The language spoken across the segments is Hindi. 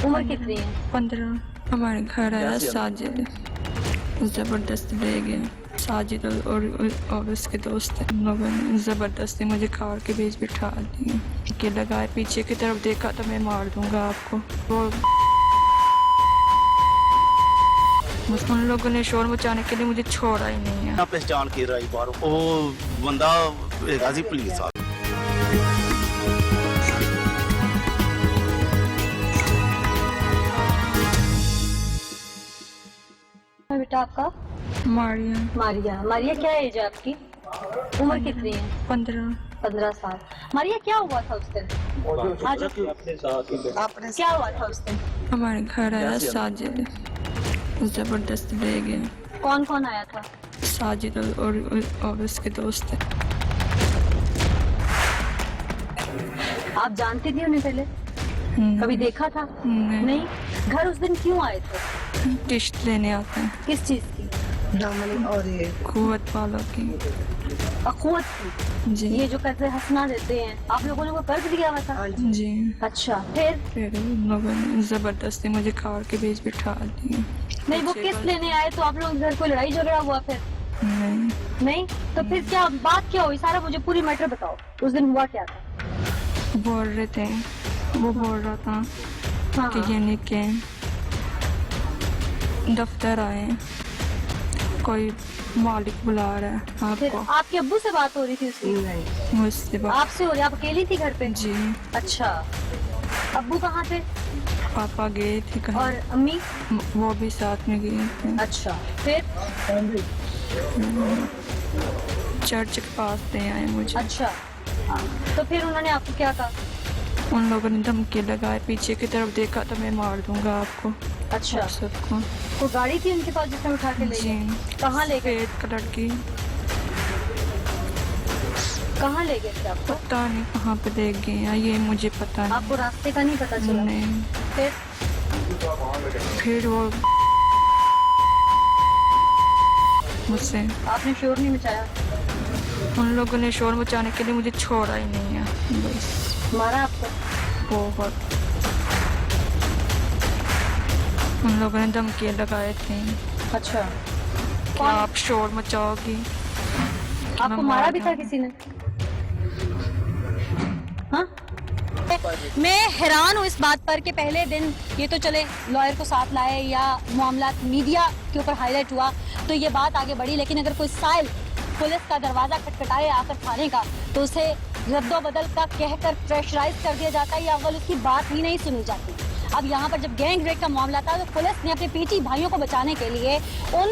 उम्र कितनी है? 15। हमारे घर आया साजिद, जबरदस्ती ले गया। साजिद और उसके दोस्त थे, उन लोगों ने जबरदस्ती मुझे कार के बीच बिठा दिया कि लगाए, पीछे की तरफ देखा तो मैं मार दूंगा आपको। वो उन लोगों ने शोर मचाने के लिए मुझे छोड़ा ही नहीं है। पहचान के रही बाहरों वो बंदा गाजी पुलिस आ बेटा आपका? मारिया। मारिया। मारिया क्या एज है आपकी? उम्र कितनी है? 15। 15 साल। मारिया क्या हुआ था उस दिन? आज क्या हुआ था उस दिन? हमारे घर आया साजिद, जबरदस्ती ले गया। कौन कौन आया था? साजिद और उसके दोस्त थे। आप जानती थी उन्हें पहले? कभी देखा था? नहीं। घर उस दिन क्यों आए थे? किश्त लेने आते हैं। किस चीज की? और ये कुवत वालों की। अखुवत की? जी। ये जो कर्ज हंसना देते हैं, आप लोगों ने वो कर्ज दिया हुआ था? जी। अच्छा, फिर उन लोगों ने जबरदस्ती मुझे कार के बीच बिठा दिया। नहीं, वो किस लेने आए तो आप लोगों के घर कोई लड़ाई झगड़ा हुआ फिर? नहीं। नहीं? तो फिर क्या बात क्या हुई? सारा मुझे पूरी मैटर बताओ। उस दिन हुआ क्या था? बोल रहे थे, वो बोल रहा था हाँ, कि ये निके दफ्तर आए, कोई मालिक बुला रहा है फिर आपको। आपके अब्बू से बात हो रही थी उसकी? नहीं मुझसे बात। आपसे हो रही? आप अकेली थी घर पे? जी। अच्छा, अब्बू कहाँ थे? पापा गए थे कहीं, और अम्मी? वो भी साथ में गए थे। अच्छा, फिर? चर्च के पास ले आए मुझे। अच्छा, हाँ। तो फिर उन्होंने आपको क्या कहा? उन लोगों ने धमकी लगाए, पीछे की तरफ देखा तो मैं मार दूंगा आपको। अच्छा, आप सबको। कोई गाड़ी थी उनके पास जिसमें उठा के ले जी। गए? कहाँ ले गए? सफेद कलर की। कहाँ ले गए थे आपको? पता नहीं कहाँ पे देख गए हैं, ये मुझे पता नहीं। आपको रास्ते का नहीं पता चला? नहीं। फिर वो मुझसे, आपने शोर नहीं मचाया? उन लोगों ने शोर मचाने के लिए मुझे छोड़ा ही नहीं है। बस मारा आपको? बहुत। उन लोगों ने धमकियाँ लगाए थे अच्छा, कि आप शोर मचाओगी। आपको मारा भी था किसी ने? हाँ? मैं हैरान हूँ इस बात पर कि पहले दिन ये तो चले लॉयर को साथ लाए या मामला मीडिया के ऊपर हाईलाइट हुआ तो ये बात आगे बढ़ी, लेकिन अगर कोई साइल पुलिस का दरवाजा खटखटाए आकर थाने का तो उसे रद्दोबदल का कहकर प्रेशराइज कर दिया जाता है या अव्वल उसकी बात ही नहीं सुनी जाती। अब यहाँ पर जब गैंग रेप का मामला था तो पुलिस ने अपने पीटी भाइयों को बचाने के लिए उन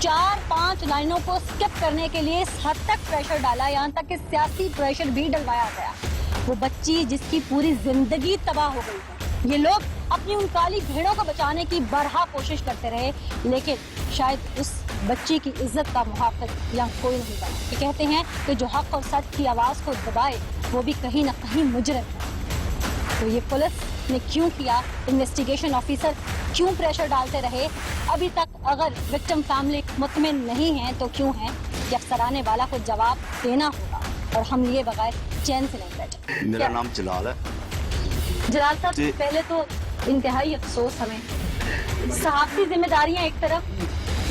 4-5 लाइनों को स्किप करने के लिए इस हद तक प्रेशर डाला, यहाँ तक कि सियासी प्रेशर भी डलवाया गया। वो बच्ची जिसकी पूरी जिंदगी तबाह हो गई है, ये लोग अपनी उन काली भेड़ों को बचाने की बरहा कोशिश करते रहे, लेकिन शायद उस बच्ची की इज्जत का मुहाफिज यहाँ कोई नहीं बना। ये कहते हैं कि जो हक और सच की आवाज को दबाए वो भी कहीं ना कहीं मुजरिम है। तो ये पुलिस ने क्यों किया, इन्वेस्टिगेशन ऑफिसर क्यों प्रेशर डालते रहे, अभी तक अगर विक्टिम फैमिली मुतमिन नहीं है तो क्यों है, ये अफसराने वाला को जवाब देना होगा और हम लिए बगैर चैन से नहीं बैठे। मेरा नाम जलाल है। जलाल साहब, पहले तो इंतहाई अफसोस हमें, सहाफ़ती जिम्मेदारियां एक तरफ,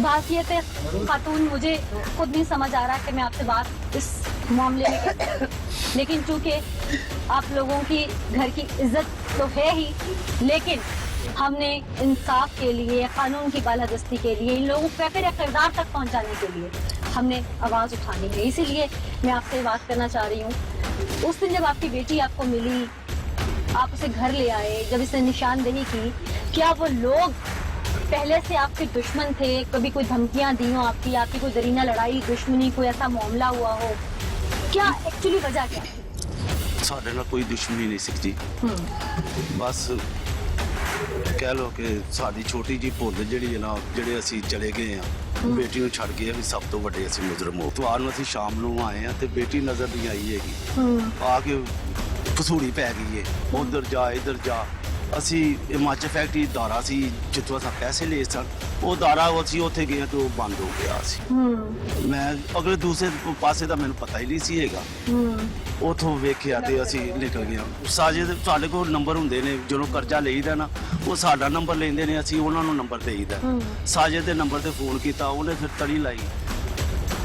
बासियत खातून मुझे खुद नहीं समझ आ रहा कि मैं आपसे बात इस मामले में कैसे, लेकिन चूंकि आप लोगों की घर की इज्जत तो है ही, लेकिन हमने इंसाफ के लिए, कानून की बालादस्ती के लिए, इन लोगों को फिर किरदार तक पहुंचाने के लिए हमने आवाज उठानी है। इसीलिए मैं आपसे बात करना चाह रही हूँ। उस दिन जब आपकी बेटी आपको मिली, आप उसे घर ले आए, जब इसने निशानदेही की, क्या वो लोग पहले से आपके दुश्मन थे? कभी कोई धमकियां दी हो आपकी कोई दरीना लड़ाई, दुश्मनी, कोई ऐसा मामला हुआ हो? क्या एक्चुअली वजह क्या है? साढ़े नाल कोई दुश्मनी नहीं सी जी, बस कह लो कि साडी छोटी जी भुल जिहड़ी है ना, ਜਿਹੜੇ ਅਸੀਂ ਚਲੇ ਗਏ ਆ ਬੇਟੀ ਨੂੰ ਛੱਡ ਕੇ ਅਸੀਂ ਸਭ ਤੋਂ ਵੱਡੇ ਅਸੀਂ ਮੁਜਰਮ ਹੋ। ਤਵਾਰ ਨੂੰ ਅਸੀਂ ਸ਼ਾਮ ਨੂੰ ਆਏ ਆ ਤੇ ਬੇਟੀ ਨਜ਼ਰ ਨਹੀਂ ਆਈ ਹੈਗੀ। ਆ ਕੇ ਫਸੂੜੀ ਪੈ ਗਈ ਏ, ਉਧਰ ਜਾ ਇੱਧਰ ਜਾ, ਅਸੀਂ ਹਿਮਾਚਲ ਫੈਕਟਰੀ ਦਾਰਾ ਸੀ ਜਿੱਥੋਂ ਅਸੀਂ ਪੈਸੇ ਲਏ ਸਨ ਉਹ ਦਾਰਾ ਅਸੀਂ ਉੱਥੇ ਗਏ ਤੇ ਉਹ ਬੰਦ ਹੋ ਗਿਆ ਸੀ ਮੈਂ ਅਗਲੇ ਦੂਸਰੇ ਪਾਸੇ ਦਾ ਮੈਨੂੰ ਪਤਾ ਹੀ ਨਹੀਂ ਸੀ ਹੈਗਾ ਉਥੋਂ ਵੇਖਿਆ ਤੇ ਅਸੀਂ ਨਿਕਲ ਗਏ ਸਾਜਿਦ ਸਾਡੇ ਕੋਲ ਨੰਬਰ ਹੁੰਦੇ ਨੇ ਜਦੋਂ ਕਰਜ਼ਾ ਲਈਦਾ ਨਾ ਉਹ ਸਾਡਾ ਨੰਬਰ ਲੈਂਦੇ ਨੇ ਅਸੀਂ ਉਹਨਾਂ ਨੂੰ ਨੰਬਰ ਦੇਈਦਾ ਸਾਜਿਦ ਦੇ ਨੰਬਰ ਤੇ ਫੋਨ ਕੀਤਾ ਉਹਨੇ ਫਿਰ ਤੜੀ ਲਾਈ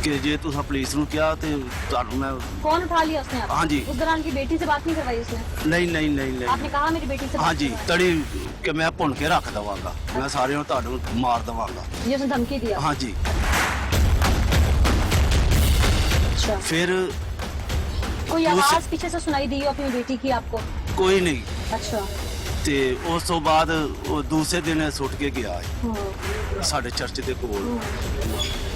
कि जे तुसा पुलिस ਨੂੰ ਕਿਹਾ ਤੇ ਤੁਹਾਨੂੰ ਮੈਂ कौन उठा लिया उसने आपको? हाँ जी। उस दौरान की बेटी से बात नहीं करवाई उसने? नहीं आपने कहा मेरी बेटी से हाँ बात जी करवाई। ਤੜੀ ਕਿ ਮੈਂ ਭੁੰਨ ਕੇ ਰੱਖ ਦਵਾਂਗਾ ਮੈਂ ਸਾਰਿਆਂ ਨੂੰ ਤੁਹਾਨੂੰ ਮਾਰ ਦਵਾਂਗਾ ये उसने धमकी दिया? हाँ जी अच्छा। फिर कोई आवाज पीछे से सुनाई दी हो अपनी बेटी की आपको? कोई नहीं अच्छा। ਤੇ ਉਸ ਤੋਂ ਬਾਅਦ ਉਹ ਦੂਸਰੇ ਦਿਨ ਸੁੱਟ ਕੇ ਗਿਆ ਸਾਡੇ ਚਰਚ ਦੇ ਕੋਲ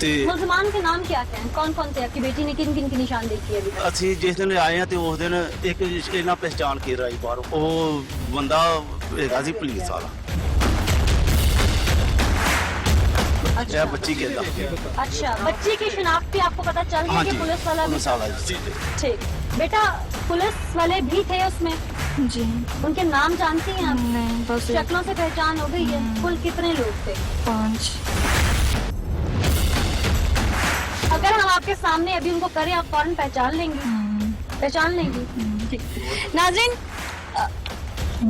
ਤੇ मुसलमान के नाम क्या क्या हैं? कौन कौन से आपकी बेटी ने किन किन की निशानदेही की है अभी तक? ਅਸੀਂ ਜਿਸ ਦਿਨ ਆਏ ਆ ਤੇ ਉਸ ਦਿਨ ਇੱਕ ਇਹਨਾਂ ਪਹਿਚਾਣ ਕੇ ਰਾਈ ਬਾਹਰੋਂ ਉਹ ਬੰਦਾ ਹੈਗਾ ਸੀ ਪੁਲਿਸ ਵਾਲਾ अच्छा। बच्ची के अच्छा, बच्ची की शिनाख्त भी आपको पता चल गई हाँ कि जी पुलिस वाला भी पुलिस वाला जी। ठीक। बेटा पुलिस वाले भी थे उसमें? जी उनके नाम जानती हैं आप? नहीं बस एक शक्लों से पहचान हो गई है? कुल कितने लोग थे? 5 अगर हम आपके सामने अभी उनको करें आप फौरन पहचान लेंगी? पहचान लेंगी? ठीक। नाज़रीन,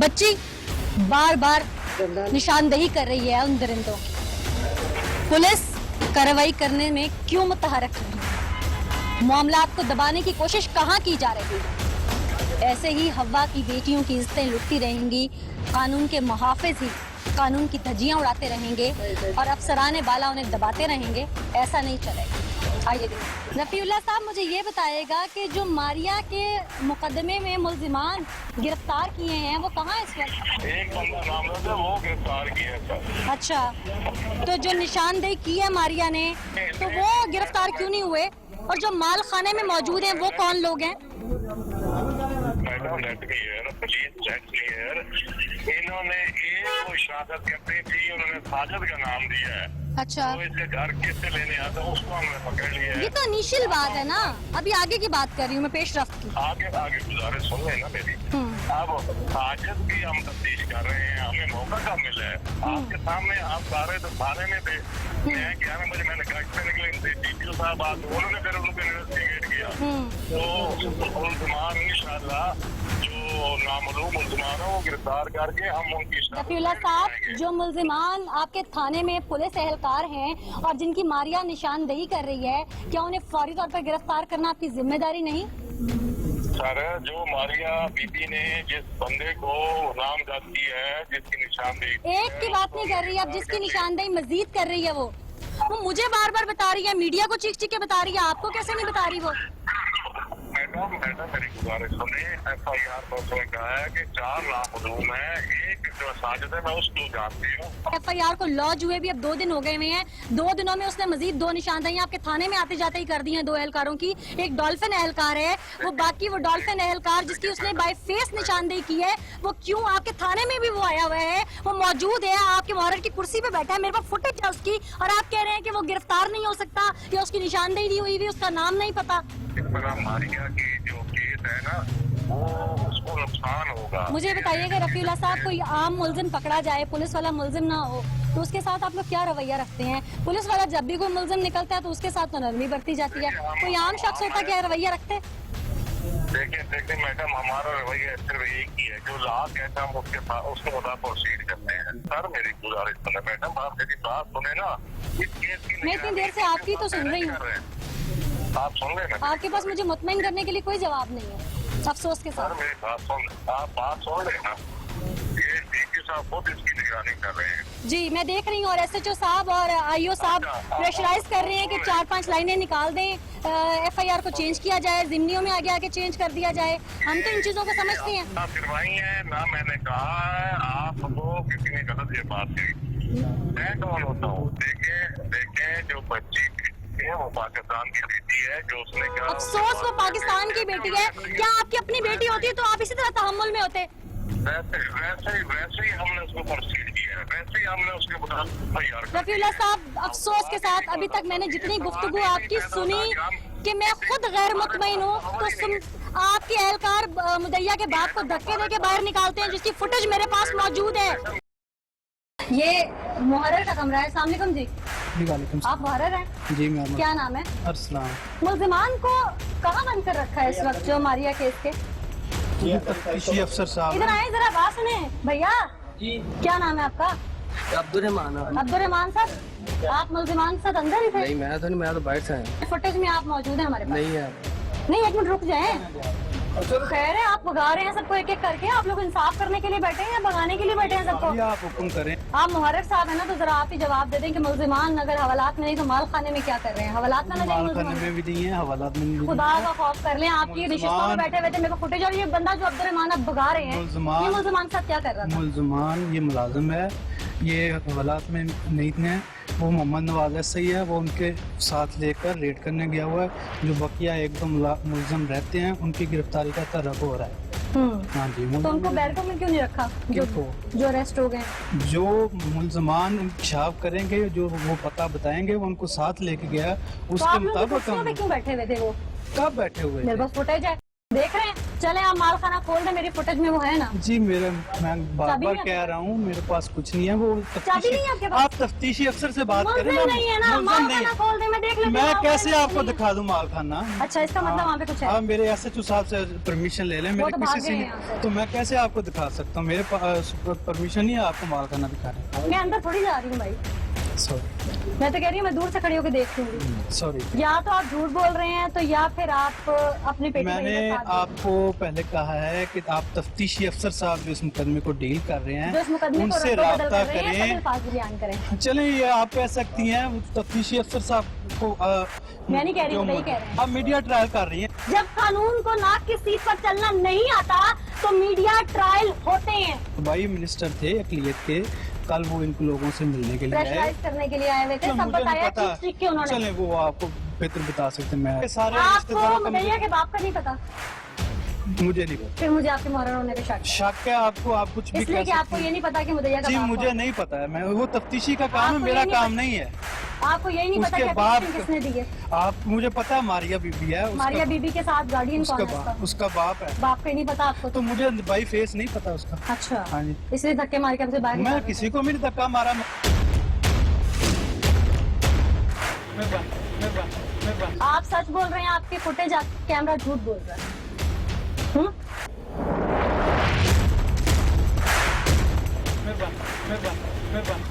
बच्ची बार बार निशानदेही कर रही है उन दरिंदों की। पुलिस कार्रवाई करने में क्यों मुतहरक नहीं? मामलात को दबाने की कोशिश कहाँ की जा रही है? ऐसे ही हवा की बेटियों की इज्जतें लुटती रहेंगी, कानून के मुहाफिज ही कानून की धज्जियां उड़ाते रहेंगे और अफसराने बाला उन्हें दबाते रहेंगे। ऐसा नहीं चलेगा। आइए देखिए। रफीउल्लाह साहब मुझे ये बताएगा कि जो मारिया के मुकदमे में मुल्जिमान गिरफ्तार किए हैं वो कहाँ इस वक्त? एक बंदा नामजद है वो गिरफ्तार किया सर। अच्छा, तो जो निशानदेही की है मारिया ने तो वो गिरफ्तार क्यों नहीं हुए? और जो माल खाने में मौजूद हैं वो कौन लोग हैं? Madam let clear, police check clear. इन्होंने एक को शहादत करनी थी, उन्होंने साजिद का नाम दिया है। अच्छा, तो इसके घर किससे लेने आता उसको हमने पकड़ लिया ये है। तो इनिशियल बात है ना, अभी आगे की बात कर रही हूँ मैं, पेशरफ्त की। आगे आगे गुजारिश सुन लेना मेरी। अब साजिद की हम तफ्तीश कर रहे हैं, हमें मौका कब मिला है? आपके सामने आप सारे तो थाने में थे। मैं 11 बजे मैंने गश्त पे निकले थे, DPO साहब आते उन्होंने फिर उनको इन्वेस्टिगेट किया। तो मुल्ज़िमान इंशाल्लाह जो नामालूम मुल्ज़िमान है वो गिरफ्तार करके हम उनकी रफीउल्लाह साहब, जो मुल्जिमान आपके थाने में पुलिस एहलकार हैं और जिनकी मारिया निशानदेही कर रही है, क्या उन्हें फौरी तौर पर गिरफ्तार करना आपकी जिम्मेदारी नहीं? सर, जो मारिया बीबी ने जिस बंदे को नामजद किया है, जिसकी निशानदेही एक की बात नहीं कर रही है, अब जिसकी निशानदेही मजीद कर रही है वो मुझे बार बार बता रही है, मीडिया को चीख चीख के बता रही है, आपको कैसे नहीं बता रही वो? मैडम मेरी गुजारिश सुने। FIR पर उसने कहा है कि 4 नामजूम है, एक जो साजिद है मैं उसको जानती हूँ। FIR को लॉन्च हुए भी अब 2 दिन हो गए हुए हैं। 2 दिनों में उसने मजीद 2 निशानदेहियां आपके थाने में आते जाते ही कर दी हैं 2 एहलकारों की। एक डॉल्फिन एहलकार है, वो बाकी वो डॉल्फिन एहलकार जिसकी उसने बाय फेस निशानदेही की है वो क्यों आपके थाने में भी वो आया हुआ है, वो मौजूद है, आपके मुहर्रिर की कुर्सी पे बैठा है, मेरे पास फुटेज है उसकी, और आप कह रहे हैं कि वो गिरफ्तार नहीं हो सकता या उसकी निशानदेही नहीं हुई, उसका नाम नहीं पता। मारिया की जो केस है ना वो उसको नुकसान होगा। मुझे बताइएगा रफीउल्लाह साहब, कोई आम मुल्जिम पकड़ा जाए, पुलिस वाला मुल्जिम ना हो, तो उसके साथ आप लोग क्या रवैया रखते हैं? पुलिस वाला जब भी कोई मुल्जिम निकलता है तो उसके साथ तो नरमी बरती जाती है, कोई आम शख्स होता क्या रवैया रखते? देखिए मैडम, हमारा रवैया सिर्फ एक ही है, जो लॉ कहता है हम उसके मुताबिक प्रोसीड करते हैं। सर मेरी गुजारिश सुने मैडम, आप मेरी बात सुने ना। इस केस की मैं इतनी देर से आपकी तो सुन रही हूँ, आप सुन लेना। आपके पास मुझे मुतमईन करने के लिए कोई जवाब नहीं है, अफसोस के सर साथ। मेरी बात सुन, आप बात सुन लेना। ये DPO साहब खुद इसकी निगरानी कर रहे हैं। जी मैं देख रही हूँ, और SHO साहब और IO साहब प्रेशराइज कर रहे हैं कि 4-5 लाइनें निकाल दें, FIR को चेंज किया जाए, जिम्नियों में आगे आके चेंज कर दिया जाए। हम तो इन चीजों को समझते हैं। ना फिरवाई है ना मैंने कहा है आपको किसी ने गलत ये बात कही। मैं कौन होता हूँ? देखें जो बच्ची है वो पाकिस्तान की बेटी है, जो उसने कहा अफसोस वो पाकिस्तान की बेटी है। क्या आपकी अपनी बेटी होती तो आप इसी तरह तहम्मुल में होते? वैसे ही हमने उसको प्रोसीड किया है, वैसे ही हमने उसके मुताबिक। रफीउल्लाह साहब, अफसोस के साथ अभी तक मैंने जितनी गुफ्तगू आपकी सुनी कि मैं खुद गैर मुतमईन हूँ, तो आपके एहलकार मुदैया के बाप को धक्के देके बाहर निकालते हैं, जिसकी फुटेज मेरे पास मौजूद है। ये मुहर्रर का कमरा है। अस्सलाम वालेकुम जी। वालेकुम आप मुहर्रर हैं? जी मैम। क्या नाम है? अरसलान। मुल्जिमान को कहाँ बंद कर रखा है इस वक्त जो मारिया केस के? तफ्तीशी अफसर साहब। इधर आए, जरा बात सुने भैया। क्या नाम है आपका? अब्दुर्रहमान साहब। आप मुल्जिमान के साथ अंदर ही थे? नहीं मैं तो बाहर से आया। फुटेज में आप मौजूद हैं हमारे पास? नहीं है। नहीं, एक मिनट रुक जाए। खैर है, आप भगा रहे हैं सबको एक एक करके। आप लोग इंसाफ करने के लिए बैठे हैं या भगाने के लिए बैठे हैं सबको? आप हुक्म करें। आप मुहर्रर साहब है ना, तो जरा आप ही जवाब दे दें कि मुल्जिमान अगर हवालात में नहीं तो माल खाने में क्या कर रहे हैं? हवालात में नहीं, खाने में भी नहीं है, हवालात में भी खुदा का खौफ कर लें। आपकी रिश्तों में बैठे हुए थे, मेरे को फुटेज। और ये बंदा जो अब्दुर्रहमान अब भगा रहे हैं, ये मुल्जिमान के साथ क्या कर रहा था? मुल्जिमान ये मुलाजिम है, ये हवालात में नहीं है। वो मोहम्मद नवाज सही है, वो उनके साथ लेकर रेड करने गया हुआ है। जो बकिया एक दो मुल्जिम रहते हैं उनकी गिरफ्तारी का तरफ हो रहा है। हाँ जी। तो उनको बैरकों में क्यों नहीं रखा जो अरेस्ट हो गए? जो मुल्जिमान इंकशाफ करेंगे, जो वो पता बताएंगे, वो उनको साथ लेके गया, तो उसके आप लोग मुताबिक कुर्सियों पे क्यों बैठे हुए थे? वो कब बैठे हुए मेरे थे? पास फुटेज है, देख रहे हैं। चले आप माल खाना खोल दे, मेरी फुटेज में वो है ना। जी मैं बार चाबी बार नहीं कह रहा हूँ, मेरे पास कुछ नहीं है। वो चाबी नहीं है आपके पास? आप तफ्तीशी अफसर से बात करें मुल्जिम नहीं है ना, माल मुल्जिम खाना खोल दे, मैं देख लेती हूँ। मैं माल कैसे खाना आपको नहीं है। दिखा दूं माल खाना? अच्छा, इसका मतलब वहाँ पे कुछ है? आप मेरे SHO साहब से परमिशन ले लें। वो मेरे तो किसी भाग से गए नहीं, यहाँ से। तो मैं कैसे आपको दिखा सकता हूँ? मेरे पास परमिशन नहीं है आपको माल खाना दिखाने। मैं अंदर थोड़ी जा रही हूँ भाई, सॉरी मैं तो कह रही हूँ मैं दूर से खड़ी होकर देख लूंगी। सॉरी। या तो आप झूठ बोल रहे हैं, तो या फिर आप अपनी पेटी में मैंने ये साथ दें। आपको पहले कहा है कि आप तफ्तीशी अफसर साहब जो इस मुकदमे को डील कर रहे जो इस हैं मुकदमे को उनसे रद्दो-बदल राब्ता कर रहे हैं, करें। सदर बयान करें। चलें, ये आप कह सकती हैं। तफ्तीशी अफसर साहब को मैं नहीं कह रही, वही कह रहे हैं। आप मीडिया ट्रायल कर रही हैं। जब कानून को नाक की सीट पर चलना नहीं आता तो मीडिया ट्रायल होते हैं। भाई मिनिस्टर थे अकलियत के, कल वो इन लोगों से मिलने के लिए आए। प्रेशराइज करने के लिए आए हुए थे, सब मुझे नहीं बताया पता। ठीक ठीक उन्होंने। चले, वो आपको बेहतर बता सकते हैं। मैं सारे आपको रिश्तेदारों का मुदैया के बाप का नहीं पता? मुझे नहीं पता। फिर मुझे आपके मुहर्रर होने पे शक है। शक है आपको, आप कुछ भी इसलिए कह कि आपको सकती ये हैं। नहीं पता कि मुदैया का जी बाप मुझे कौन नहीं पता है। मैं वो तफ्तीशी का काम है, आपको मेरा ये नहीं काम पता? नहीं है। है। आपको यही नहीं पता कि उसके बाप एप्लीकेशन किसने दी है? आप मुझे पता है मारिया बीबी है, मारिया बीबी के साथ गार्डियन कौन है उसका? उसका बाप है। बाप का ही नहीं पता आपको? तो मुझे भाई फेस नहीं पता उसका। अच्छा, हाँ जी। इसलिए धक्के मार के हमसे बाहर निकाल मैं रहे किसी को भी नहीं धक्का मारा। थे। आप सच बोल रहे हैं, आपकी फुटेज कैमरा झूठ बोल रहा है।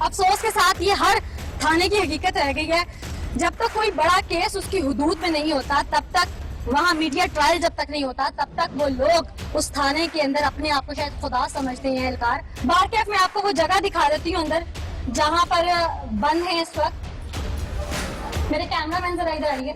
अफसोस के साथ ये हर थाने की हकीकत रह गई है। जब तक कोई बड़ा केस उसकी हुदूद में नहीं होता, तब तक वहाँ मीडिया ट्रायल जब तक नहीं होता, तब तक वो लोग उस थाने के अंदर अपने आप को शायद खुदा समझते हैं। एहलकार बार कैफ में आपको वो जगह दिखा देती हूँ अंदर, जहाँ पर बंद है इस वक्त। मेरे कैमरामैन जरा इधर आइए।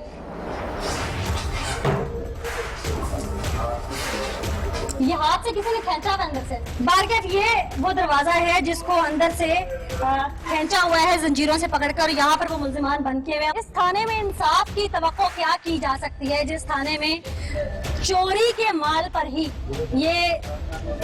ये हाथ से किसी ने खींचा हुआ अंदर से। बारगेट ये वो दरवाजा है जिसको अंदर से खींचा हुआ है जंजीरों से पकड़कर। यहाँ पर वो मुल्जिमान बंद किए हुए हैं। इस थाने में इंसाफ की तवक्को क्या की जा सकती है, जिस थाने में चोरी के माल पर ही ये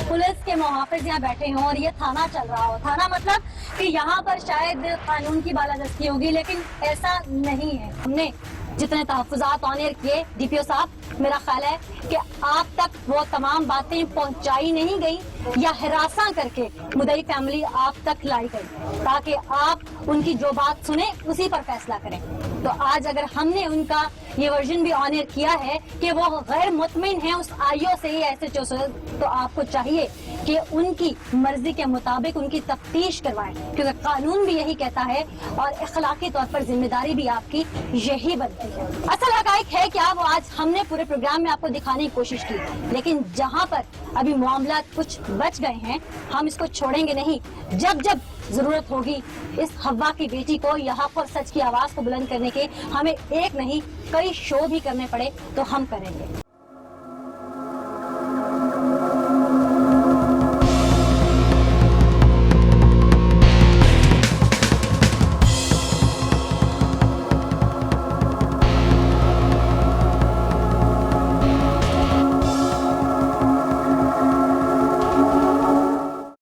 पुलिस के मुहाफिज यहाँ बैठे हों और ये थाना चल रहा हो। थाना मतलब कि यहाँ पर शायद कानून की बालादस्ती होगी, लेकिन ऐसा नहीं है। हमने जितने तहफ़्फ़ुज़ात ऑन एयर किए, DPO साहब, मेरा ख्याल है कि आप तक वो तमाम बातें पहुंचाई नहीं गई या हिरासा करके मुदई फैमिली आप तक लाई गई, ताकि आप उनकी जो बात सुने उसी पर फैसला करें। तो आज अगर हमने उनका ये वर्जन भी ऑन एयर किया है कि वो गैर मुतमिन है उस IO से ही SHO से, तो आपको चाहिए कि उनकी मर्जी के मुताबिक उनकी तफ्तीश करवाएं, क्योंकि कानून भी यही कहता है और इखलाकी तौर पर जिम्मेदारी भी आपकी यही बनती है। असल हकायक है क्या, वो आज हमने पूरे प्रोग्राम में आपको दिखाने की कोशिश की, लेकिन जहां पर अभी मामला कुछ बच गए हैं, हम इसको छोड़ेंगे नहीं। जब जब जरूरत होगी इस हवा की बेटी को यहाँ पर सच की आवाज को बुलंद करने के, हमें एक नहीं कई शो भी करने पड़े तो हम करेंगे।